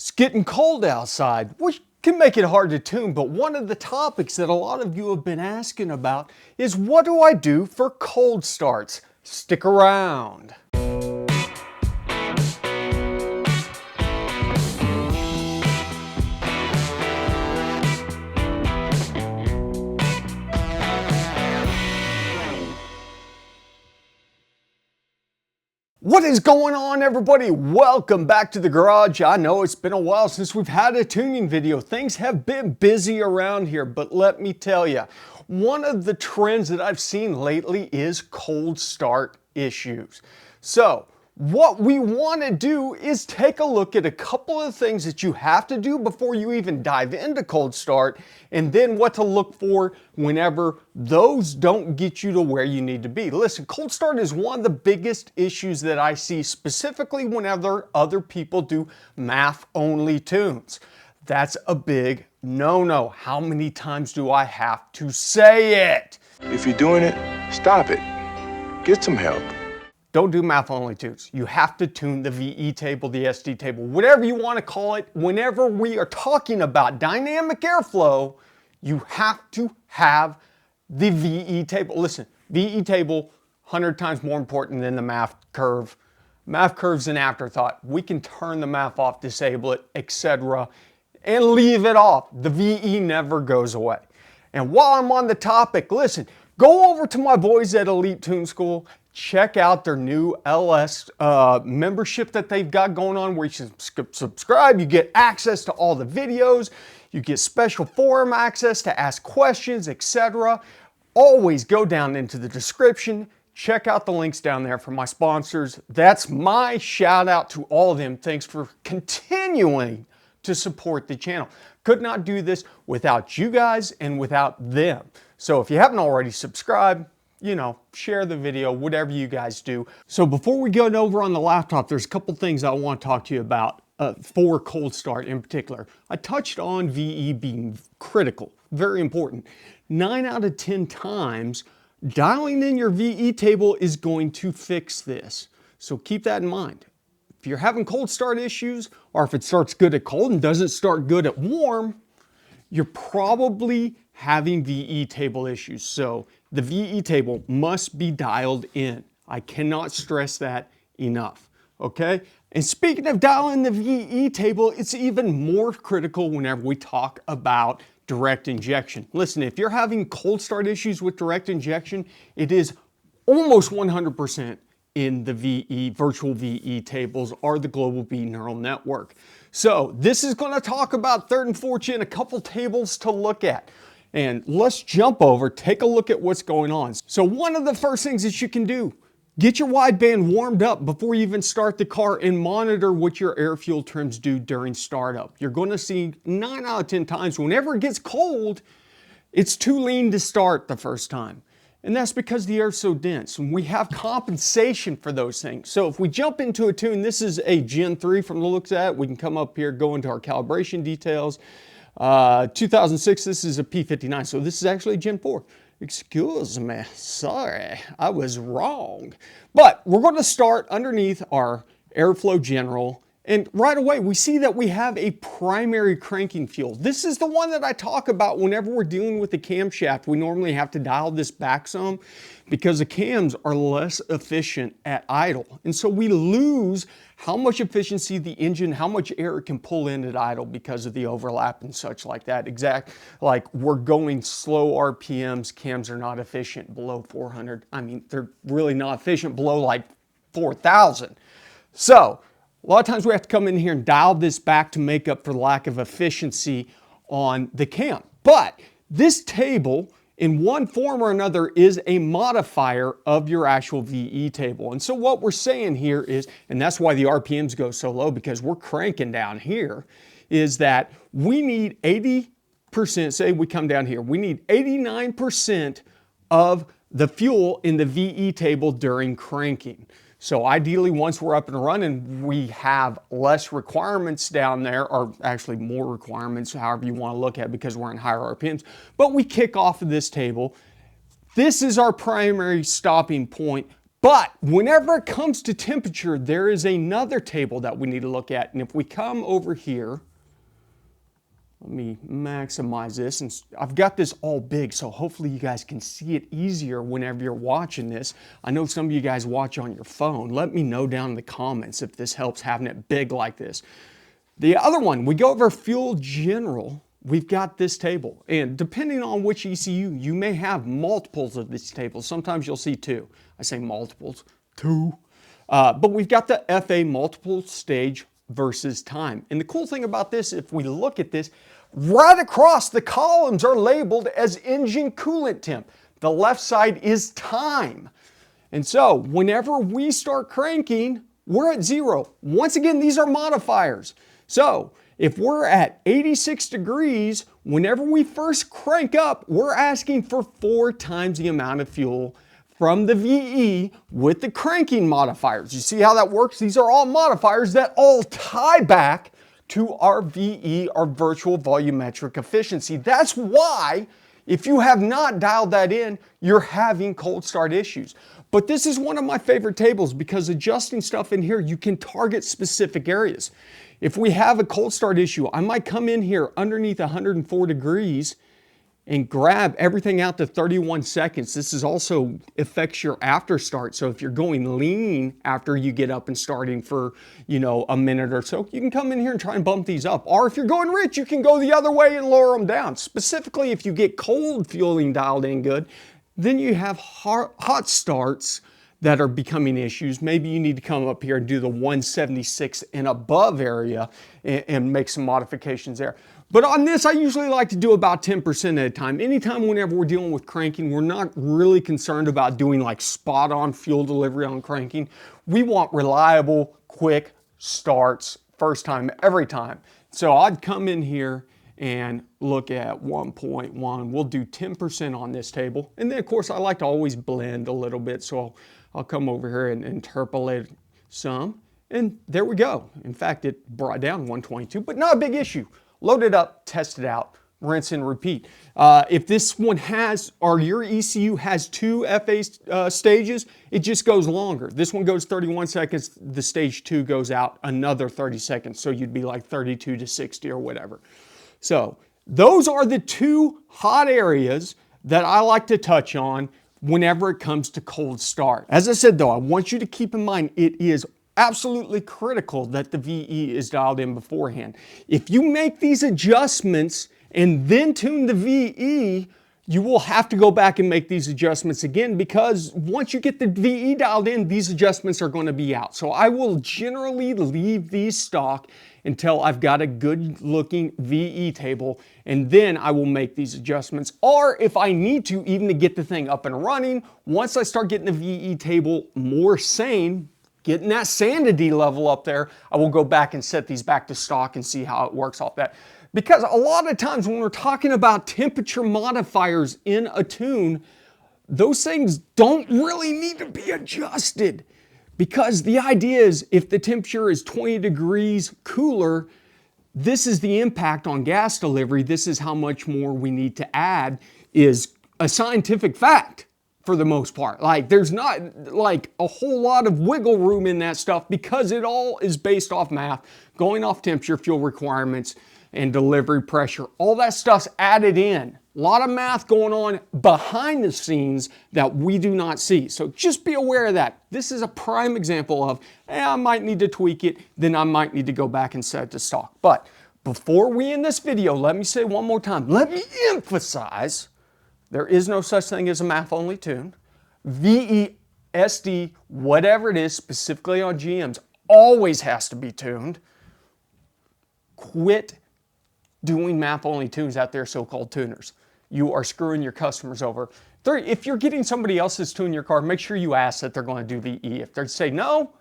It's getting cold outside, which can make it hard to tune, but one of the topics that a lot of you have been asking about is what do I do for cold starts? Stick around. What is going on, everybody? Welcome back to the garage. I know it's been a while since we've had a tuning video. Things have been busy around here, but let me tell you, one of the trends that I've seen lately is cold start issues. So what we want to do is take a look at a couple of things that you have to do before you even dive into cold start, and then what to look for whenever those don't get you to where you need to be. Listen, cold start is one of the biggest issues that I see, specifically whenever other people do math-only tunes. That's a big no-no. How many times do I have to say it? If you're doing it, stop it. Get some help. Don't do math-only tunes. You have to tune the VE table, the SD table, whatever you want to call it. Whenever we are talking about dynamic airflow, you have to have the VE table. Listen, VE table, 100 times more important than the math curve. Math curve's an afterthought. We can turn the math off, disable it, etc., and leave it off. The VE never goes away. And while I'm on the topic, listen, go over to my boys at Elite Tune School. Check out their new LS membership that they've got going on, where you can subscribe, you get access to all the videos, you get special forum access to ask questions, etc. Always go down into the description, check out the links down there for my sponsors. That's my shout out to all of them. Thanks for continuing to support the channel. Could not do this without you guys and without them. So if you haven't already subscribed, you know, share the video, whatever you guys do. So before we go over on the laptop, there's a couple things I want to talk to you about for cold start in particular. I touched on VE being critical, very important. 9 out of 10 times, dialing in your VE table is going to fix this. So keep that in mind. If you're having cold start issues, or if it starts good at cold and doesn't start good at warm, you're probably having VE table issues. So the VE table must be dialed in. I cannot stress that enough, okay? And speaking of dialing the VE table, it's even more critical whenever we talk about direct injection. Listen, if you're having cold start issues with direct injection, it is almost 100% in the VE, virtual VE tables or the global B neural network. So this is going to talk about third and fourth gen, a couple tables to look at. And let's jump over, take a look at what's going on. So one of the first things that you can do, get your wideband warmed up before you even start the car and monitor what your air fuel trims do during startup. You're going to see 9 out of 10 times whenever it gets cold, it's too lean to start the first time. And that's because the air's so dense, and we have compensation for those things. So if we jump into a tune, this is a Gen 3 from the looks at it. We can come up here, go into our calibration details. 2006, this is a P59, so this is actually Gen 4. Excuse me, sorry, I was wrong. But we're going to start underneath our airflow general, and right away we see that we have a primary cranking fuel. This is the one that I talk about whenever we're dealing with the camshaft. We normally have to dial this back some because the cams are less efficient at idle. And so we lose how much efficiency the engine, how much air it can pull in at idle because of the overlap and such like that. Like we're going slow RPMs, cams are not efficient below 400. I mean, they're really not efficient below like 4,000. So a lot of times we have to come in here and dial this back to make up for the lack of efficiency on the cam. But this table, in one form or another, is a modifier of your actual VE table. And so what we're saying here is, and that's why the RPMs go so low, because we're cranking down here, is that we need 80%, say we come down here, we need 89% of the fuel in the VE table during cranking. So ideally, once we're up and running, we have less requirements down there, or actually more requirements, however you want to look at it, because we're in higher RPMs. But we kick off of this table. This is our primary stopping point But whenever it comes to temperature, there is another table that we need to look at. And if we come over here, let me maximize this. And I've got this all big, so hopefully you guys can see it easier whenever you're watching this. I know some of you guys watch on your phone. Let me know down in the comments if this helps having it big like this. The other one, we go over fuel general. We've got this table. And depending on which ECU, you may have multiples of this table. Sometimes you'll see two. I say multiples, two. But we've got the FA multiple stage versus time. And the cool thing about this, if we look at this, right across the columns are labeled as engine coolant temp. The left side is time. And so whenever we start cranking, we're at 0. Once again, these are modifiers. So if we're at 86 degrees, whenever we first crank up, we're asking for 4 times the amount of fuel from the VE with the cranking modifiers. You see how that works? These are all modifiers that all tie back to our VE, our virtual volumetric efficiency. That's why, if you have not dialed that in, you're having cold start issues. But this is one of my favorite tables because adjusting stuff in here, you can target specific areas. If we have a cold start issue, I might come in here underneath 104 degrees and grab everything out to 31 seconds. This is also affects your after start. So if you're going lean after you get up and starting for, a minute or so, you can come in here and try and bump these up. Or if you're going rich, you can go the other way and lower them down. Specifically, if you get cold fueling dialed in good, then you have hot starts that are becoming issues. Maybe you need to come up here and do the 176 and above area and make some modifications there. But on this, I usually like to do about 10% at a time. Anytime whenever we're dealing with cranking, we're not really concerned about doing like spot on fuel delivery on cranking. We want reliable, quick starts, first time, every time. So I'd come in here and look at 1.1. We'll do 10% on this table. And then of course, I like to always blend a little bit. So I'll come over here and interpolate some. And there we go. In fact, it brought down 122, but not a big issue. Load it up, test it out, rinse and repeat. If this one has, or your ECU has 2 FA stages, it just goes longer. This one goes 31 seconds, the stage 2 goes out another 30 seconds. So you'd be like 32 to 60 or whatever. So those are the 2 hot areas that I like to touch on whenever it comes to cold start. As I said though, I want you to keep in mind it is absolutely critical that the VE is dialed in beforehand. If you make these adjustments and then tune the VE, you will have to go back and make these adjustments again because once you get the VE dialed in, these adjustments are going to be out. So I will generally leave these stock until I've got a good looking VE table, and then I will make these adjustments. Or if I need to, even to get the thing up and running, once I start getting the VE table more sane, getting that sanity level up there, I will go back and set these back to stock and see how it works off that. Because a lot of times when we're talking about temperature modifiers in a tune, those things don't really need to be adjusted. Because the idea is if the temperature is 20 degrees cooler, this is the impact on gas delivery. This is how much more we need to add is a scientific fact. For the most part. Like there's not like a whole lot of wiggle room in that stuff because it all is based off math, going off temperature, fuel requirements, and delivery pressure. All that stuff's added in. A lot of math going on behind the scenes that we do not see. So just be aware of that. This is a prime example of, I might need to tweak it, then I might need to go back and set it to stock. But before we end this video, let me say one more time, let me emphasize, there is no such thing as a math-only tune. VE, SD, whatever it is, specifically on GMs, always has to be tuned. Quit doing math-only tunes out there, so-called tuners. You are screwing your customers over. If you're getting somebody else's tune your car, make sure you ask that they're going to do VE. If they say no,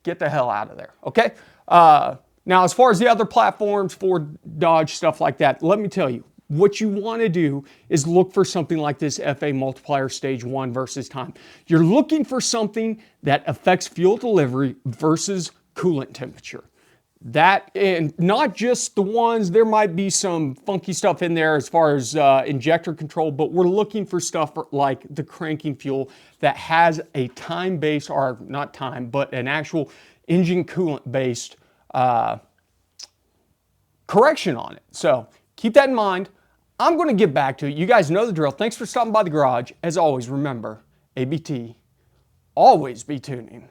get the hell out of there, okay? Now, as far as the other platforms, Ford, Dodge, stuff like that, let me tell you, what you want to do is look for something like this FA multiplier stage 1 versus time. You're looking for something that affects fuel delivery versus coolant temperature. That, and not just the ones, there might be some funky stuff in there as far as injector control, but we're looking for stuff like the cranking fuel that has a time-based, or not time, but an actual engine coolant-based correction on it. So keep that in mind. I'm going to get back to it. You guys know the drill. Thanks for stopping by the garage. As always, remember, ABT, always be tuning.